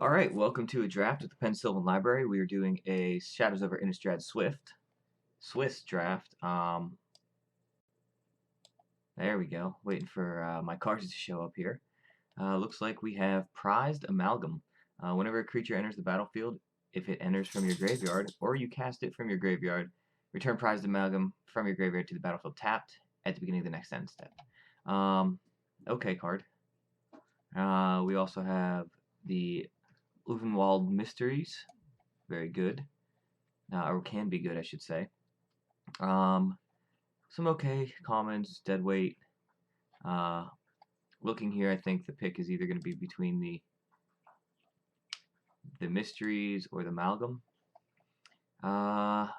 Alright, welcome to a draft at the PennSylvanLibrary. We are doing a Shadows over Innestrad Swiss draft. There we go. Waiting for my cards to show up here. Looks like we have Prized Amalgam. Whenever a creature enters the battlefield, if it enters from your graveyard, or you cast it from your graveyard, return Prized Amalgam from your graveyard to the battlefield tapped at the beginning of the next end step. Okay card. We also have the Ulvenwald Mysteries, very good, or can be good, I should say. Some okay commons, deadweight. Looking here, I think the pick is either going to be between the Mysteries or the Amalgam. Not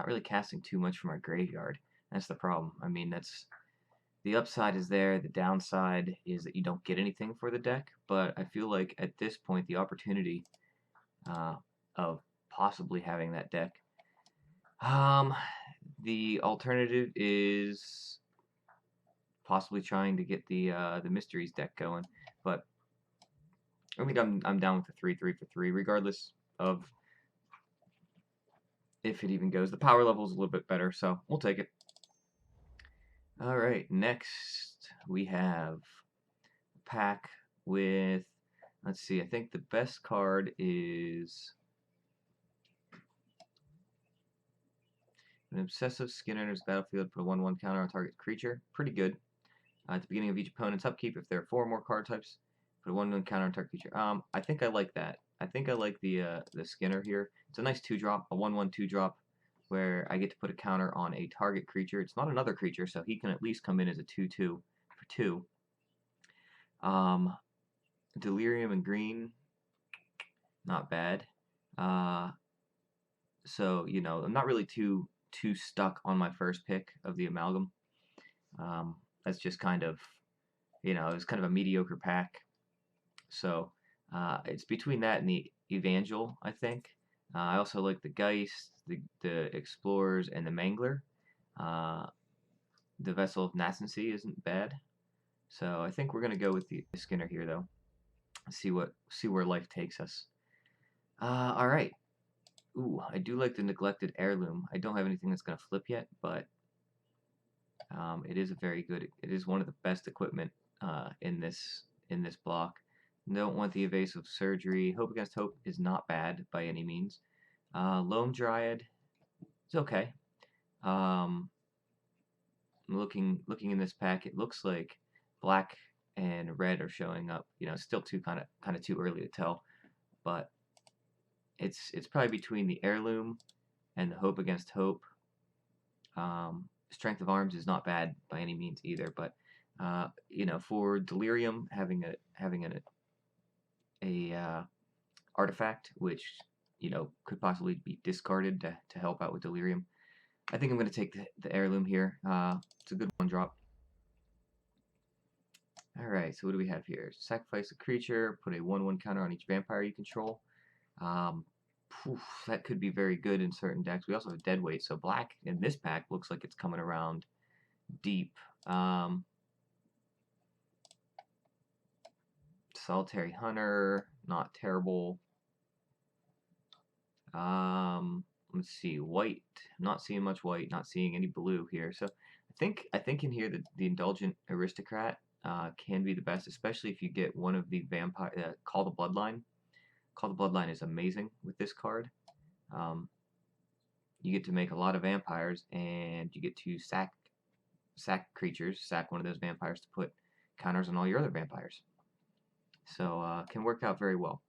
really casting too much from our graveyard. That's the problem. I mean, that's the upside is there. The downside is that you don't get anything for the deck. But I feel like at this point, the opportunity of possibly having that deck. The alternative is possibly trying to get the Mysteries deck going, but I think I'm down with the 3/3 for 3, regardless of if it even goes. The power level is a little bit better, so we'll take it. All right, next we have a pack with, let's see, I think the best card is an Obsessive Skin enters the battlefield, put a 1/1 counter on target creature. Pretty good. At the beginning of each opponent's upkeep, if there are 4 more card types, put a 1/1 counter on target creature. I think I like that. I think I like the Skinner here. It's a nice 2-drop, a 1/1 2-drop, where I get to put a counter on a target creature. It's not another creature, so he can at least come in as a 2/2 for 2. Delirium and green, not bad. So you know, I'm not really too stuck on my first pick of the Amalgam. That's just kind of, you know, it's kind of a mediocre pack. So it's between that and the Evangel, I think. I also like the Geist, the Explorers, and the Mangler. The Vessel of Nascency isn't bad. So I think we're gonna go with the Skinner here, though. See where life takes us. All right. Ooh, I do like the Neglected Heirloom. I don't have anything that's gonna flip yet, but it is a very good. It is one of the best equipment in this block. Don't want the Evasive Surgery. Hope Against Hope is not bad by any means. Loam Dryad is okay. Looking in this pack, it looks like black and red are showing up. You know, still kind of too early to tell, but it's probably between the Heirloom and the Hope Against Hope. Strength of Arms is not bad by any means either, but you know, for Delirium, having a artifact which, you know, could possibly be discarded to help out with Delirium, I think I'm going to take the Heirloom here. It's a good 1-drop. Alright, so what do we have here? Sacrifice a creature, put a 1/1 counter on each vampire you control. That could be very good in certain decks. We also have Deadweight, so black in this pack looks like it's coming around deep. Solitary Hunter, not terrible. Let's see, white. I'm not seeing much white, not seeing any blue here. So I think in here the Indulgent Aristocrat can be the best, especially if you get one of the vampire Call the Bloodline. Call the Bloodline is amazing with this card. You get to make a lot of vampires, and you get to sack creatures, sack one of those vampires to put counters on all your other vampires. So can work out very well.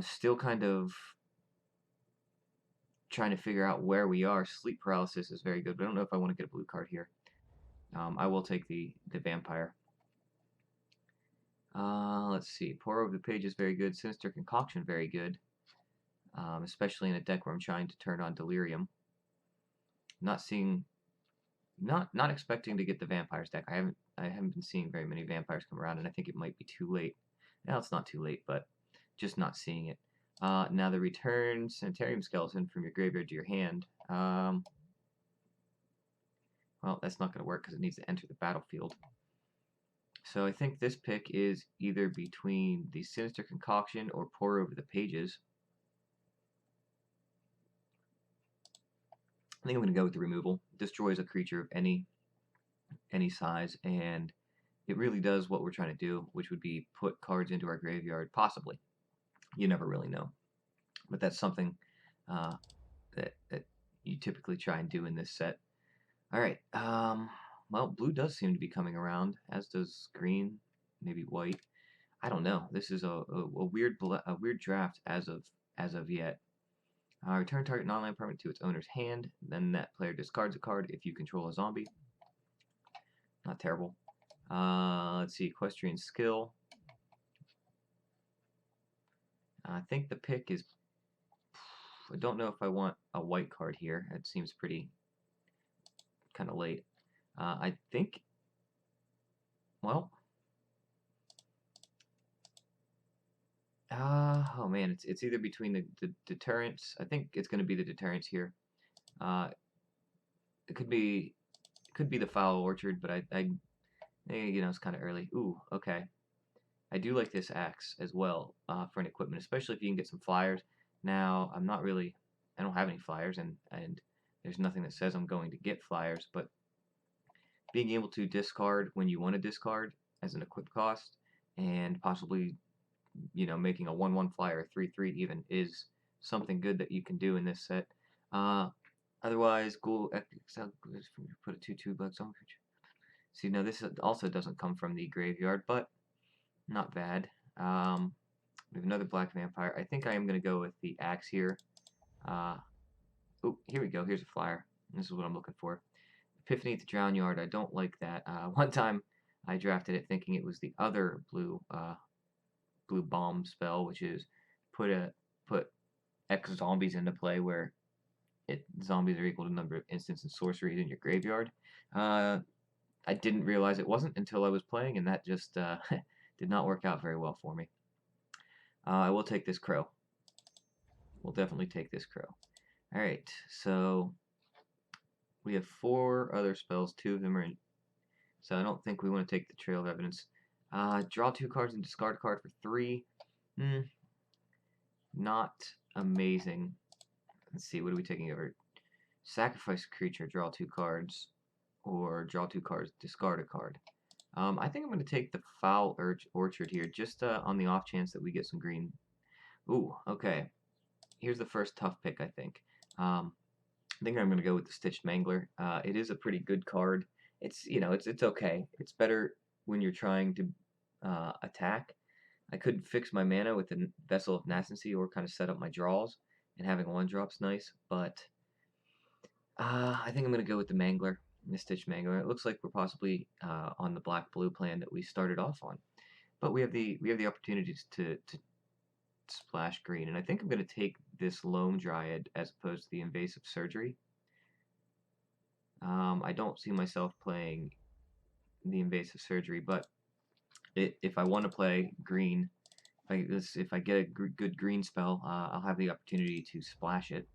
Still kind of trying to figure out where we are. Sleep Paralysis is very good, but I don't know if I want to get a blue card here. I will take the vampire. Let's see. Pour Over the Page is very good. Sinister Concoction, very good. Especially in a deck where I'm trying to turn on Delirium. Not expecting to get the vampires deck. I haven't been seeing very many vampires come around, and I think it might be too late. Now it's not too late, but just not seeing it. Now the Return Sanitarium Skeleton from your graveyard to your hand. Well, that's not going to work because it needs to enter the battlefield. So I think this pick is either between the Sinister Concoction or Pour Over the Pages. I think I'm going to go with the removal. Destroys a creature of any size, and it really does what we're trying to do, which would be put cards into our graveyard, possibly. You never really know. But that's something that you typically try and do in this set. Alright, well, blue does seem to be coming around, as does green, maybe white. I don't know. This is a weird draft as of yet. Return target non-land permanent to its owner's hand. Then that player discards a card if you control a zombie. Not terrible. Let's see, Equestrian Skill. I think the pick is... I don't know if I want a white card here. It seems pretty kind of late. I think... Well... oh man, it's either between the deterrents. I think it's going to be the deterrents here. It could be the Foul Orchard, but you know, it's kind of early. Ooh, okay. I do like this axe as well for an equipment, especially if you can get some flyers. Now, I don't have any flyers, and there's nothing that says I'm going to get flyers, but being able to discard when you want to discard as an equip cost, and possibly, you know, making a 1/1 flyer, 3/3 even, is something good that you can do in this set. Otherwise, Ghoul put a 2/2 black zombie creature. See, now this also doesn't come from the graveyard, but not bad. We have another black vampire. I think I am going to go with the axe here. Oh, here we go. Here's a flyer. This is what I'm looking for. Epiphany at the Drown Yard. I don't like that. One time I drafted it thinking it was the other blue bomb spell, which is put X zombies into play, where zombies are equal to the number of instants and sorceries in your graveyard. I didn't realize it wasn't until I was playing, and that just did not work out very well for me. I will take this crow. We'll definitely take this crow. Alright, so we have 4 other spells. 2 of them are in. So I don't think we want to take the Trail of Evidence. Draw 2 cards and discard a card for 3. Not amazing. Let's see, what are we taking over? Sacrifice a creature, draw 2 cards, or draw 2 cards, discard a card. I think I'm going to take the Foul Orchard here, just on the off chance that we get some green. Ooh, okay. Here's the first tough pick, I think. I think I'm going to go with the Stitched Mangler. It is a pretty good card. It's, you know, it's okay. It's better when you're trying to attack. I could fix my mana with the Vessel of Nascency or kind of set up my draws, and having 1-drop's nice, but I think I'm going to go with the Mangler, the Stitched Mangler. It looks like we're possibly on the black-blue plan that we started off on, but we have the opportunities to splash green, and I think I'm going to take this Loam Dryad as opposed to the Invasive Surgery. I don't see myself playing the Invasive Surgery, but if I want to play green, if I get a good green spell, I'll have the opportunity to splash it.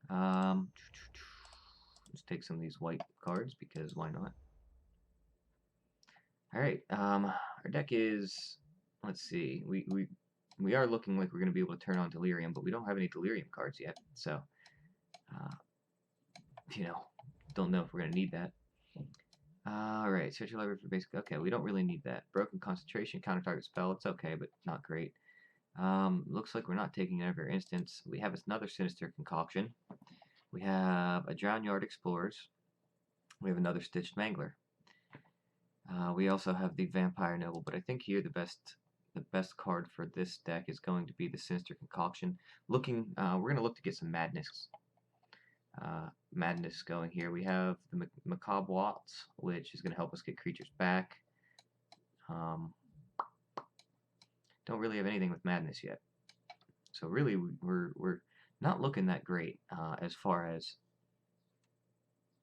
Let's take some of these white cards, because why not? Alright, our deck is, let's see, we are looking like we're going to be able to turn on Delirium, but we don't have any Delirium cards yet, so, you know, don't know if we're going to need that. Alright, search your library for basic. Okay, we don't really need that. Broken Concentration, counter target spell. It's okay, but not great. Looks like we're not taking another instance. We have another Sinister Concoction. We have a Drown Yard Explorers. We have another Stitched Mangler. We also have the Vampire Noble, but I think here the best card for this deck is going to be the Sinister Concoction. We're going to look to get some madness going here. We have the Macabre Waltz, which is going to help us get creatures back. Don't really have anything with madness yet, so really we're not looking that great as far as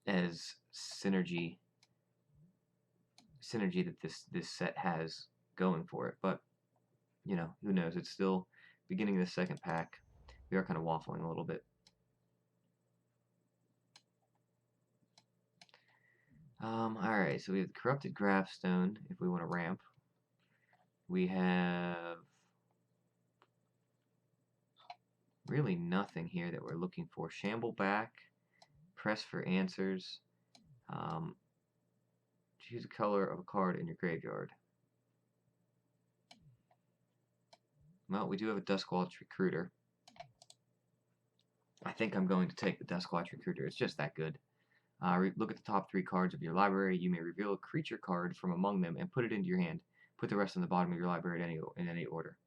synergy that this set has going for it. But you know, who knows? It's still beginning of the second pack. We are kind of waffling a little bit. Alright, so we have the Corrupted Graphstone if we want to ramp. We have really nothing here that we're looking for. Shamble back, press for answers, choose a color of a card in your graveyard. Well, we do have a Duskwatch Recruiter. I think I'm going to take the Duskwatch Recruiter. It's just that good. Look at the top 3 cards of your library. You may reveal a creature card from among them and put it into your hand. Put the rest on the bottom of your library in any order.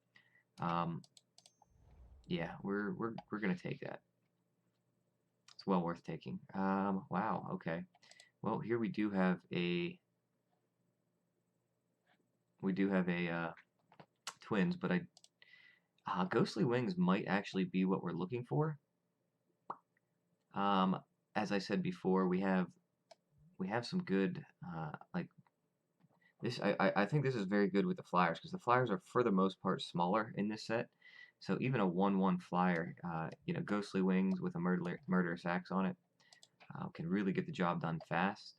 Yeah, we're gonna take that. It's well worth taking. Wow. Okay. Well, here we do have a twins, but Ghostly Wings might actually be what we're looking for. As I said before, we have some good like this. I think this is very good with the flyers because the flyers are for the most part smaller in this set. So even a 1/1 flyer, Ghostly Wings with a murderous axe on it can really get the job done fast.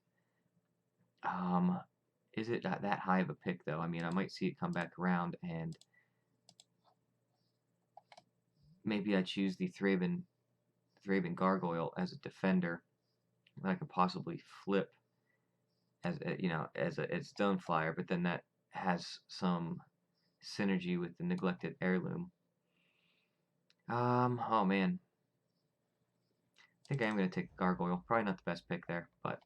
Is it that high of a pick though? I mean, I might see it come back around and maybe I choose the Thraben Gargoyle as a defender that I could possibly flip as a stone flyer, but then that has some synergy with the Neglected Heirloom. Oh man, I think I am going to take the Gargoyle. Probably not the best pick there, but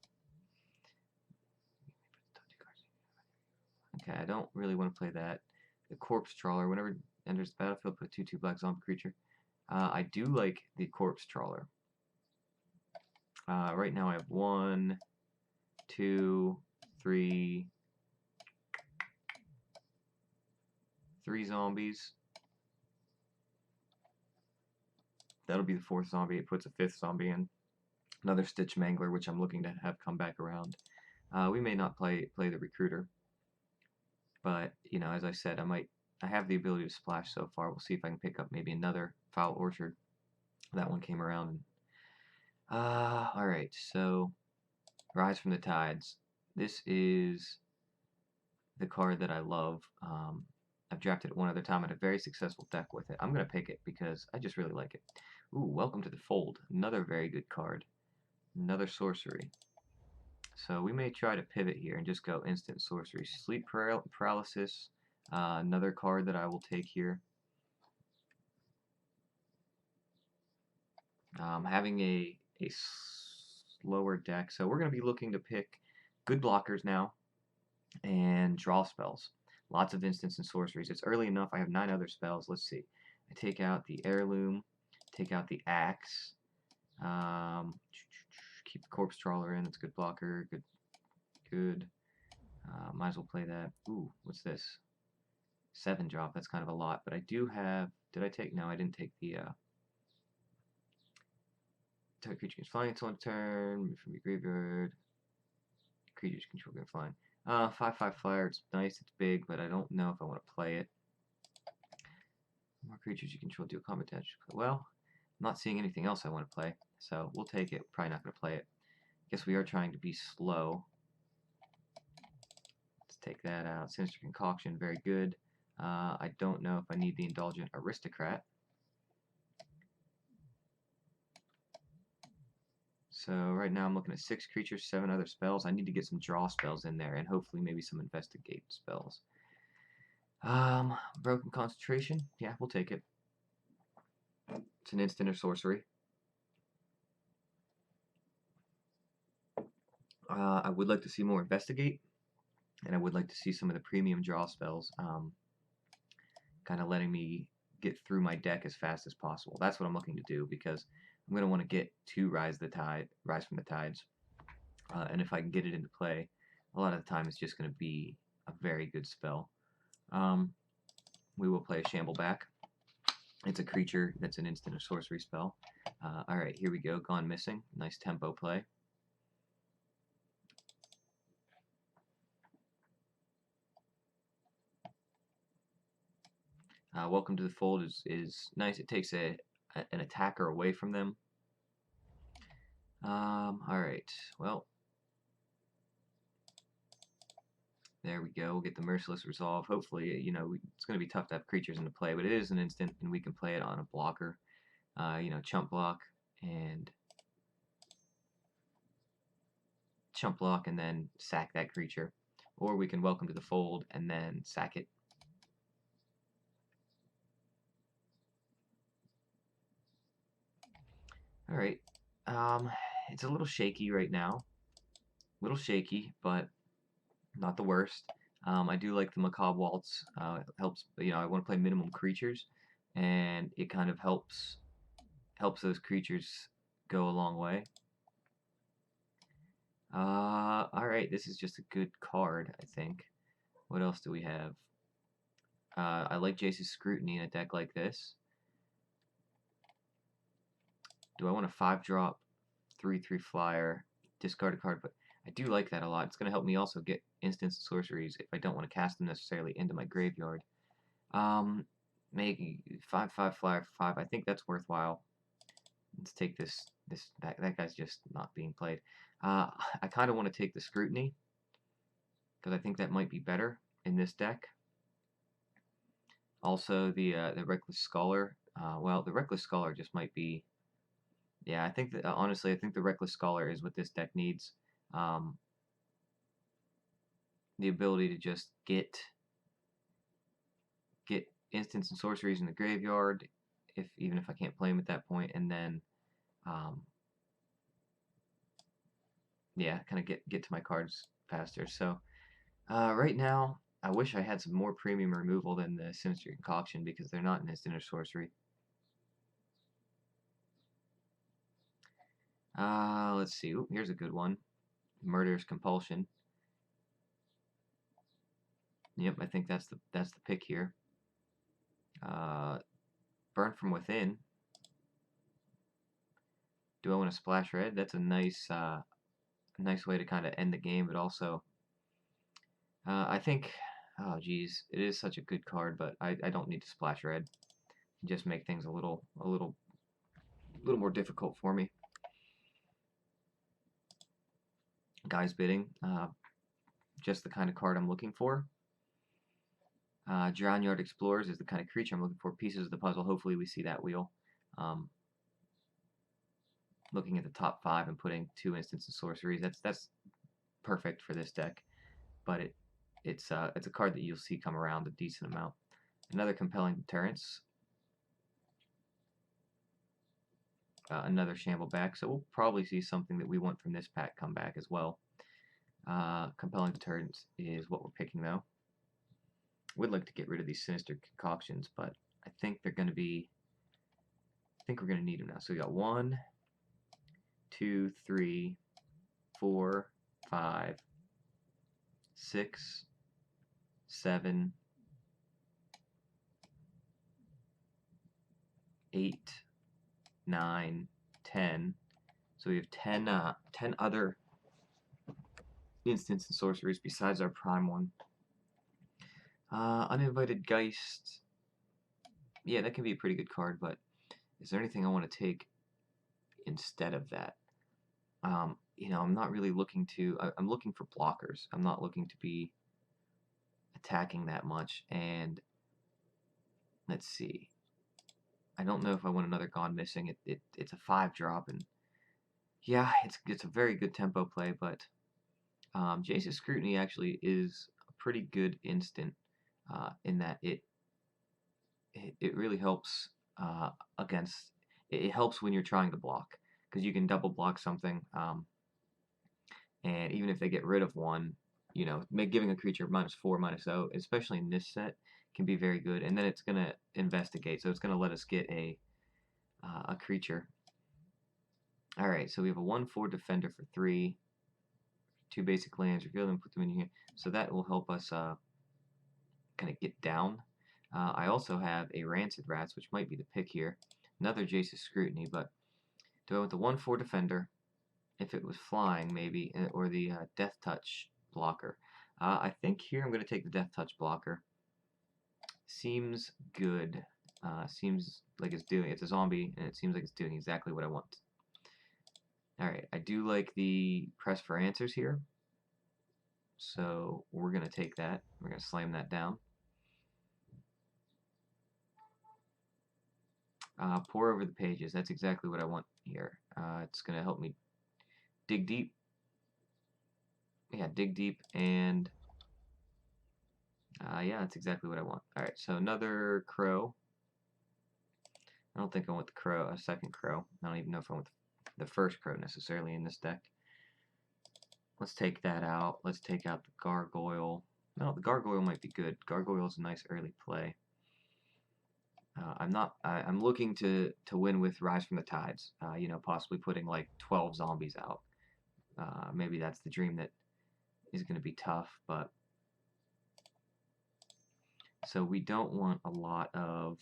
okay, I don't really want to play that. The Corpse Trawler, whenever it enters the battlefield, put a 2/2 black zombie creature. I do like the Corpse Trawler. Right now I have 1, 2, 3 zombies. That'll be the 4th zombie. It puts a 5th zombie in. Another Stitch Mangler, which I'm looking to have come back around. We may not play the Recruiter, but as I said, I have the ability to splash so far. We'll see if I can pick up maybe another Foul Orchard. That one came around. And, alright, so Rise from the Tides. This is the card that I love. I've drafted it one other time. I had a very successful deck with it. I'm going to pick it because I just really like it. Ooh, Welcome to the Fold. Another very good card. Another sorcery. So we may try to pivot here and just go Instant Sorcery. Sleep Paralysis. Another card that I will take here. Having a slower deck. So we're going to be looking to pick good blockers now and draw spells. Lots of instants and sorceries. It's early enough. I have 9 other spells. Let's see. I take out the Heirloom. Take out the Axe. Keep the Corpse Trawler in. That's a good blocker. Good. Might as well play that. Ooh, what's this? 7 drop. That's kind of a lot. But I do have... Did I take... No, I didn't take the... Target creature gets flying until one turn. From your graveyard. Creatures control get flying. 5/5 flyer. It's nice. It's big, but I don't know if I want to play it. More creatures you control do a combat damage. Well, I'm not seeing anything else I want to play, so we'll take it. Probably not going to play it. Guess we are trying to be slow. Let's take that out. Sinister Concoction, very good. I don't know if I need the Indulgent Aristocrat. So right now I'm looking at 6 creatures, 7 other spells. I need to get some draw spells in there, and hopefully maybe some investigate spells. Broken Concentration. Yeah, we'll take it. It's an instant or sorcery. I would like to see more investigate, and I would like to see some of the premium draw spells, kind of letting me get through my deck as fast as possible. That's what I'm looking to do because I'm going to want to get to Rise from the Tides, and if I can get it into play, a lot of the time it's just going to be a very good spell. We will play a Shamble back. It's a creature that's an instant or sorcery spell. Alright, here we go. Gone Missing. Nice tempo play. Welcome to the Fold is nice. It takes an attacker away from them. Alright, well, There we go. We'll get the Merciless Resolve. Hopefully, you know, it's going to be tough to have creatures into play, but it is an instant, and we can play it on a blocker. You know, chump block and then sack that creature. Or we can welcome to the fold and then sack it. Alright. It's a little shaky right now. A little shaky, but not the worst. I do like the Macabre Waltz. It helps, you know, I want to play minimum creatures, and it kind of helps those creatures go a long way. Alright, this is just a good card, I think. What else do we have? I like Jace's Scrutiny in a deck like this. Do I want a 5-drop, 3/3 flyer, discard a card? But I do like that a lot. It's going to help me also get instants and sorceries if I don't want to cast them necessarily into my graveyard. Maybe 5/5 flyer for 5. I think that's worthwhile. Let's take this. That guy's just not being played. I kind of want to take the Scrutiny because I think that might be better in this deck. Also, the Reckless Scholar. Well, the Reckless Scholar just might be. Yeah, I think that honestly, I think the Reckless Scholar is what this deck needs. The ability to just get instants and sorceries in the graveyard, even if I can't play them at that point, and then yeah, kind of get to my cards faster. So right now, I wish I had some more premium removal than the Sinister Concoction because they're not an instant or sorcery. Let's see. Ooh, here's a good one. Murderous Compulsion. Yep, I think that's the pick here. Burn from Within. Do I want to splash red? That's a nice way to kind of end the game, but also I think, oh geez, it is such a good card, but I don't need to splash red. Just make things a little more difficult for me. Guy's Bidding, just the kind of card I'm looking for. Drown-Yard Explorers is the kind of creature I'm looking for. Pieces of the puzzle. Hopefully we see that wheel. Looking at the top 5 and putting 2 instants and sorceries. That's perfect for this deck. But it's a card that you'll see come around a decent amount. Another Compelling Deterrence. Another Shambleback. So we'll probably see something that we want from this pack come back as well. Compelling Deterrence is what we're picking though. Would like to get rid of these Sinister Concoctions, but I think they're going to be. I think we're going to need them now. So we got 1, 2, 3, 4, 5, 6, 7, 8, 9, 10. So we have 10 other instants and sorceries besides our prime one. Uninvited Geist. Yeah, that can be a pretty good card, but is there anything I want to take instead of that? You know, I'm not really looking to. I'm looking for blockers. I'm not looking to be attacking that much. And let's see. I don't know if I want another Gone Missing. It's a 5-drop, and yeah, it's a very good tempo play. But Jace's Scrutiny actually is a pretty good instant in that it really helps against. It helps when you're trying to block because you can double block something. And even if they get rid of one, you know, giving a creature -4, -0, especially in this set, can be very good. And then it's going to investigate, so it's going to let us get a creature. Alright, so we have a 1/4 Defender for 3, 2 basic lands, reveal them, put them in here. So that will help us kind of get down. I also have a Rancid Rats, which might be the pick here. Another Jace's Scrutiny, but do I want the 1/4 Defender? If it was flying, maybe, or the Death Touch blocker. I think here I'm going to take the Death Touch blocker. Seems good. Seems like it's a zombie, and it seems like it's doing exactly what I want. Alright, I do like the Press for Answers here. So we're going to take that. We're going to slam that down. Pour over the pages. That's exactly what I want here. It's going to help me dig deep. Yeah, dig deep, and yeah, that's exactly what I want. Alright, so another crow. I don't think I want the crow, a second crow. I don't even know if I want the first crow necessarily in this deck. Let's take that out. Let's take out the gargoyle. No, the gargoyle might be good. Gargoyle is a nice early play. I'm looking to win with Rise from the Tides. You know, possibly putting like 12 zombies out. Maybe that's the dream that is going to be tough, but so we don't want a lot of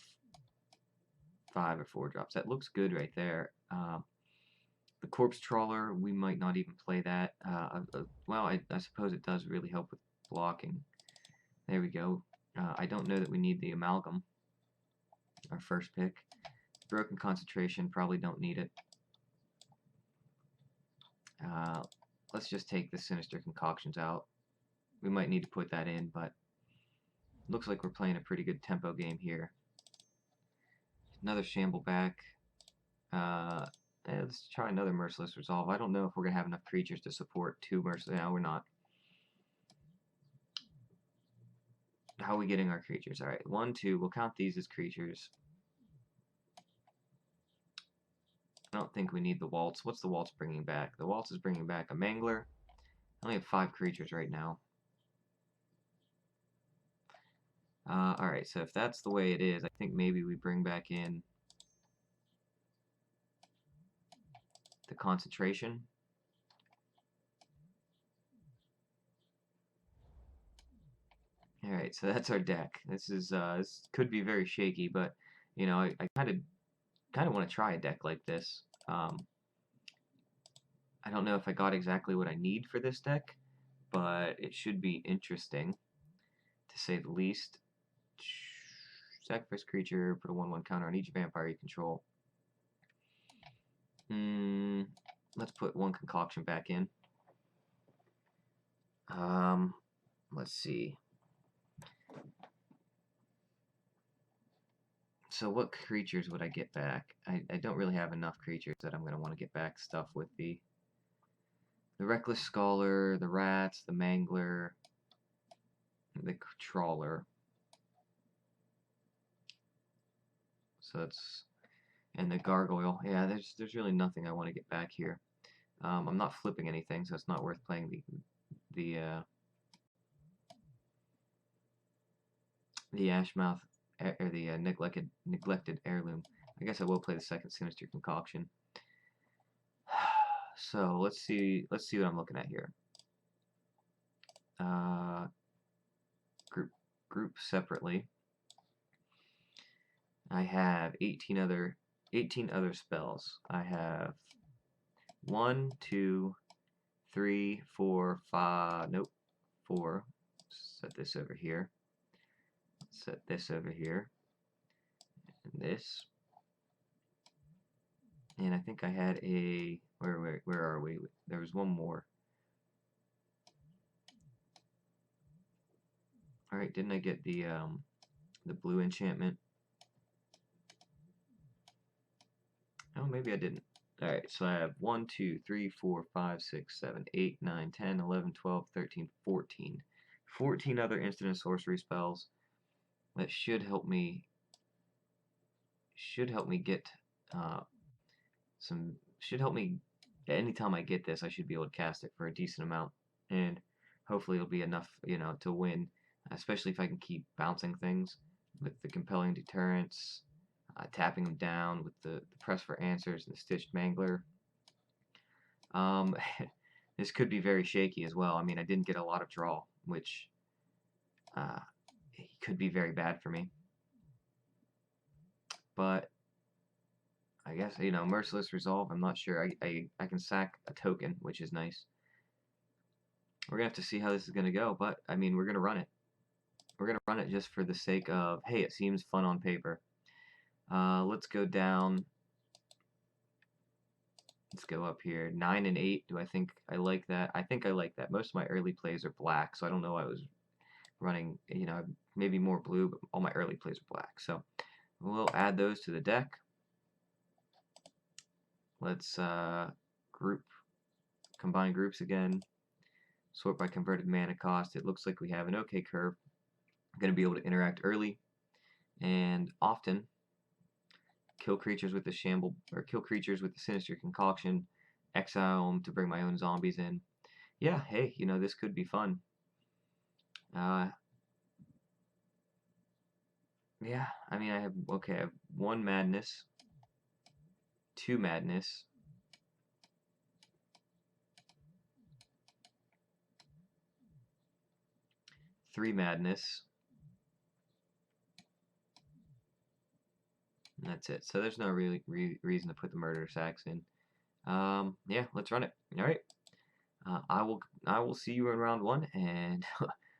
5 or 4 drops. That looks good right there. The Corpse Trawler, we might not even play that. Well, I suppose it does really help with blocking. There we go. I don't know that we need the Amalgam, our first pick. Broken Concentration, probably don't need it. Let's just take the Sinister Concoctions out. We might need to put that in, but looks like we're playing a pretty good tempo game here. Another Shambleback. Let's try another Merciless Resolve. I don't know if we're going to have enough creatures to support 2 Merciless. No, we're not. How are we getting our creatures? Alright, 1, 2. We'll count these as creatures. I don't think we need the Waltz. What's the Waltz bringing back? The Waltz is bringing back a Mangler. I only have 5 creatures right now. Alright, so if that's the way it is, I think maybe we bring back in the Concentration. Alright, so that's our deck. This could be very shaky, but you know, I kind of want to try a deck like this. I don't know if I got exactly what I need for this deck, but it should be interesting, to say the least. Sacrifice creature, put a 1/1 counter on each vampire you control. Let's put 1 concoction back in. Let's see. So what creatures would I get back? I don't really have enough creatures that I'm going to want to get back stuff with the Reckless Scholar, the Rats, the Mangler, the Trawler. So it's, and the Gargoyle. Yeah, there's really nothing I want to get back here. I'm not flipping anything, so it's not worth playing the Ashmouth, or the neglected Heirloom. I guess I will play the second Sinister Concoction. So let's see what I'm looking at here. Group separately. I have 18 other spells. I have 1, 2, 3, 4, 5. Nope, 4. Set this over here. Set this over here. And this. And I think I had a where are we? There was one more. All right, didn't I get the blue enchantment? Oh, maybe I didn't. All right, so I have 1, 2, 3, 4, 5, 6, 7, 8, 9, 10, 11, 12, 13, 14. 14 other instant and sorcery spells that should help me get anytime I get this, I should be able to cast it for a decent amount, and hopefully it'll be enough, you know, to win, especially if I can keep bouncing things with the Compelling Deterrence, tapping them down with the Press for Answers and the Stitched Mangler. This could be very shaky as well. I mean, I didn't get a lot of draw, which could be very bad for me. But I guess, you know, Merciless Resolve, I'm not sure. I can sack a token, which is nice. We're going to have to see how this is going to go, but, I mean, we're going to run it. We're going to run it just for the sake of, hey, it seems fun on paper. Let's go down. Let's go up here. 9 and 8. Do I think I like that? I think I like that. Most of my early plays are black, so I don't know why I was running, maybe more blue, but all my early plays are black. So we'll add those to the deck. Let's combine groups again. Sort by converted mana cost. It looks like we have an okay curve. I'm going to be able to interact early and often. Kill creatures with the Shamble, or kill creatures with the Sinister Concoction. Exile them to bring my own zombies in. Yeah, hey, this could be fun. Yeah, I mean, I have 1 Madness, 2 Madness, 3 Madness, and that's it. So there's no really reason to put the Murder Sacks in. Yeah, let's run it. All right. I will see you in round 1, and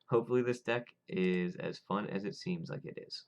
hopefully this deck is as fun as it seems like it is.